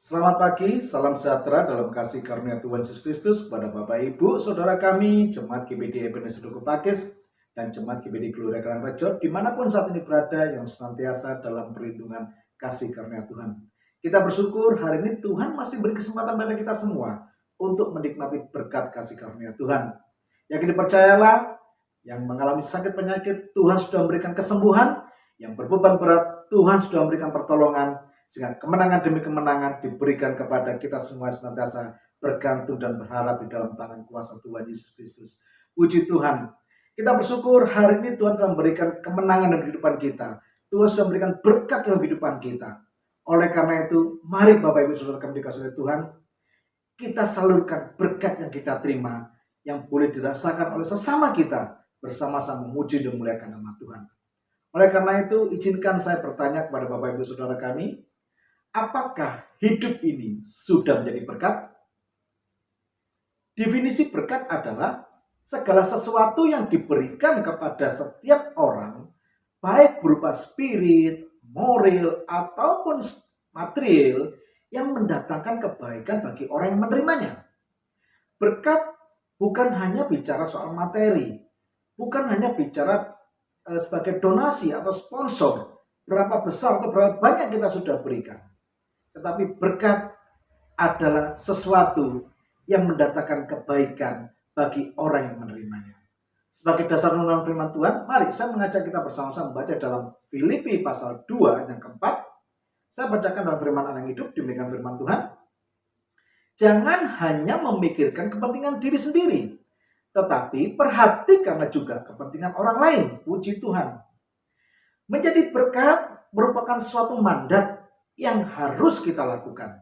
Selamat pagi, salam sejahtera dalam kasih karunia Tuhan Yesus Kristus kepada Bapak Ibu, Saudara kami, Jemaat GBD Ebenezer Duku Pakis, dan Jemaat GBD Gelora Karangrejo, dimanapun saat ini berada yang senantiasa dalam perlindungan kasih karunia Tuhan. Kita bersyukur hari ini Tuhan masih beri kesempatan pada kita semua untuk menikmati berkat kasih karunia Tuhan. Yang dipercayalah, yang mengalami sakit penyakit, Tuhan sudah memberikan kesembuhan, yang berbeban berat, Tuhan sudah memberikan pertolongan, sehingga kemenangan demi kemenangan diberikan kepada kita semua senantiasa bergantung dan berharap di dalam tangan kuasa Tuhan Yesus Kristus. Puji Tuhan. Kita bersyukur hari ini Tuhan telah memberikan kemenangan dalam kehidupan kita. Tuhan sudah memberikan berkat dalam kehidupan kita. Oleh karena itu, mari Bapak Ibu Saudara kami dikasihi oleh Tuhan, kita salurkan berkat yang kita terima, yang boleh dirasakan oleh sesama kita, bersama-sama memuji dan memuliakan nama Tuhan. Oleh karena itu, izinkan saya bertanya kepada Bapak Ibu Saudara kami, apakah hidup ini sudah menjadi berkat? Definisi berkat adalah segala sesuatu yang diberikan kepada setiap orang, baik berupa spirit, moral, ataupun material, yang mendatangkan kebaikan bagi orang yang menerimanya. Berkat bukan hanya bicara soal materi, bukan hanya bicara sebagai donasi atau sponsor, berapa besar atau berapa banyak kita sudah berikan. Tetapi berkat adalah sesuatu yang mendatangkan kebaikan bagi orang yang menerimanya. Sebagai dasar renungan firman Tuhan, mari saya mengajak kita bersama-sama membaca dalam Filipi pasal 2 ayat yang keempat. Saya bacakan dalam firman Allah yang hidup, demikian firman Tuhan. Jangan hanya memikirkan kepentingan diri sendiri, tetapi perhatikanlah juga kepentingan orang lain. Puji Tuhan. Menjadi berkat merupakan suatu mandat yang harus kita lakukan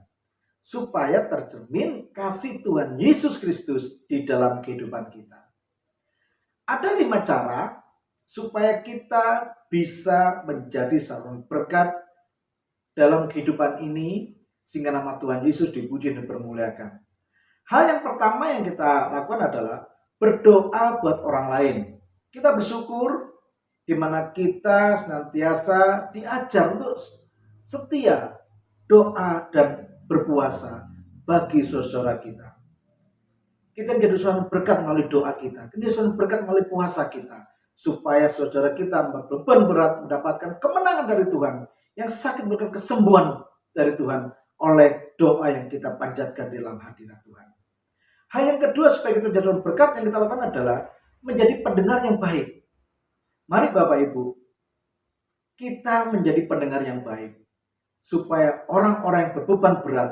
supaya tercermin kasih Tuhan Yesus Kristus di dalam kehidupan kita. Ada 5 cara supaya kita bisa menjadi saluran berkat dalam kehidupan ini, sehingga nama Tuhan Yesus dipuji dan dipermuliakan. Hal yang pertama yang kita lakukan adalah berdoa buat orang lain. Kita bersyukur di mana kita senantiasa diajar untuk setia, doa, dan berpuasa bagi saudara kita. Kita menjadi suatu berkat melalui doa kita, kita menjadi suatu berkat melalui puasa kita, supaya saudara kita beban berat mendapatkan kemenangan dari Tuhan, yang sakit memberikan kesembuhan dari Tuhan oleh doa yang kita panjatkan dalam hadirat Tuhan. Hal yang kedua supaya kita menjadi berkat yang kita lakukan adalah menjadi pendengar yang baik. Mari Bapak Ibu, kita menjadi pendengar yang baik, supaya orang-orang yang berbeban berat,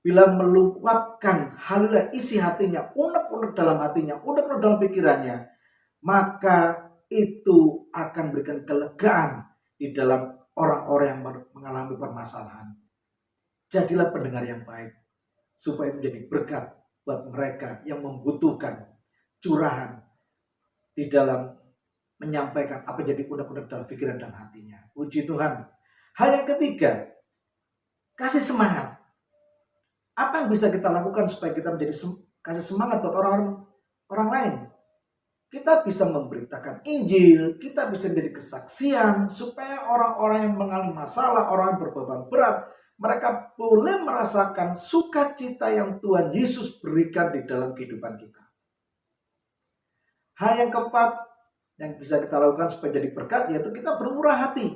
bila meluapkan hal isi hatinya, unek-unek dalam hatinya, unek-unek dalam pikirannya, maka itu akan memberikan kelegaan di dalam orang-orang yang mengalami permasalahan. Jadilah pendengar yang baik, supaya menjadi berkat buat mereka yang membutuhkan curahan di dalam menyampaikan apa jadi unek-unek dalam pikiran dan hatinya. Puji Tuhan. Hal yang ketiga, kasih semangat. Apa yang bisa kita lakukan supaya kita menjadi kasih semangat buat orang lain? Kita bisa memberitakan Injil, kita bisa menjadi kesaksian supaya orang-orang yang mengalami masalah, orang yang berbeban berat, mereka boleh merasakan sukacita yang Tuhan Yesus berikan di dalam kehidupan kita. Hal yang keempat yang bisa kita lakukan supaya jadi berkat, yaitu kita bermurah hati.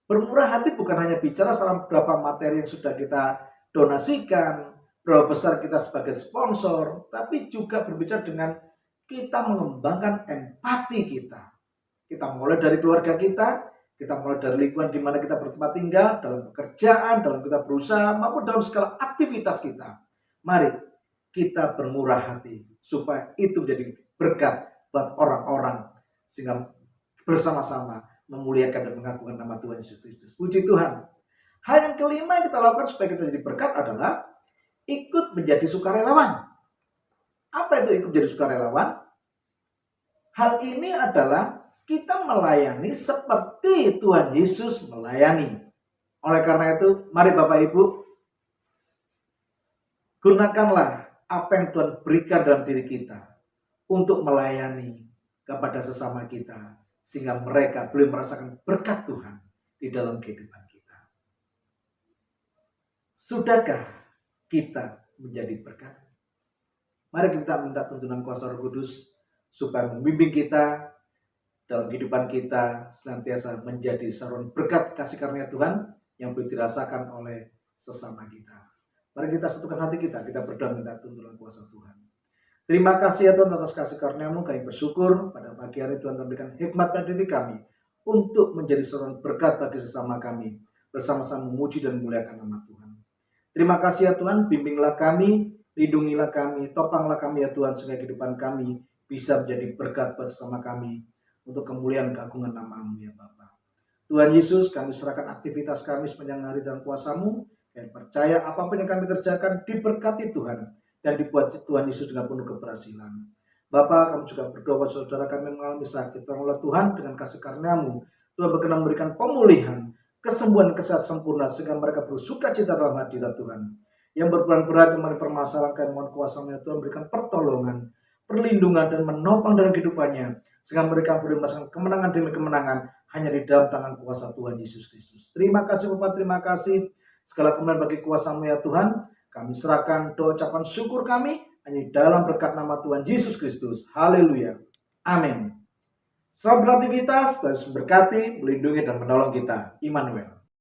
Bermurah hati bukan hanya bicara soal berapa materi yang sudah kita donasikan, berapa besar kita sebagai sponsor, tapi juga berbicara dengan kita mengembangkan empati kita. Kita mulai dari keluarga kita mulai dari lingkungan di mana kita bertempat tinggal, dalam pekerjaan, dalam kita berusaha, maupun dalam segala aktivitas kita. Mari kita bermurah hati supaya itu menjadi berkat buat orang-orang, sehingga bersama-sama memuliakan dan mengagungkan nama Tuhan Yesus Kristus. Puji Tuhan. Hal yang kelima yang kita lakukan supaya kita menjadi berkat adalah ikut menjadi sukarelawan. Apa itu ikut menjadi sukarelawan? Hal ini adalah kita melayani seperti Tuhan Yesus melayani. Oleh karena itu, mari Bapak Ibu, gunakanlah apa yang Tuhan berikan dalam diri kita untuk melayani kepada sesama kita, sehingga mereka boleh merasakan berkat Tuhan di dalam kehidupan kita. Sudahkah kita menjadi berkat? Mari kita minta tuntunan kuasa Roh Kudus supaya membimbing kita dalam kehidupan kita senantiasa menjadi saluran berkat kasih karunia Tuhan yang boleh dirasakan oleh sesama kita. Mari kita satukan hati kita berdoa minta tuntunan kuasa Tuhan. Terima kasih ya Tuhan atas kasih karunia-Mu. Kami bersyukur pada pagi hari Tuhan memberikan hikmat pada diri kami untuk menjadi saluran berkat bagi sesama kami, bersama-sama memuji dan memuliakan nama Tuhan. Terima kasih ya Tuhan, bimbinglah kami, lindungilah kami, topanglah kami ya Tuhan, sehingga kehidupan kami bisa menjadi berkat bersama kami untuk kemuliaan keagungan nama-Mu ya Bapa. Tuhan Yesus, kami serahkan aktivitas kami sepanjang hari dalam kuasa-Mu, dan percaya apapun yang kami kerjakan diberkati Tuhan, dan dibuat Tuhan Yesus dengan penuh keberhasilan. Bapa, kami juga berdoa saudara kami mengalami sakit, tolonglah Tuhan dengan kasih karunia-Mu, Tuhan berkenan memberikan pemulihan, kesembuhan, kesehatan sempurna, sehingga mereka bersuka cita dalam hadirat Tuhan. Yang berat yang mempermasalahkan, mohon kuasa-Mu ya Tuhan, berikan pertolongan, perlindungan, dan menopang dalam kehidupannya, sehingga mereka boleh merasakan kemenangan demi kemenangan hanya di dalam tangan kuasa Tuhan Yesus Kristus. Terima kasih Bapak, terima kasih. Segala kemenangan bagi kuasa-Mu ya Tuhan. Kami serahkan doa ucapan syukur kami hanya di dalam berkat nama Tuhan Yesus Kristus. Haleluya. Amin. Selamat beraktivitas, Tuhan berkati, melindungi dan menolong kita. Immanuel.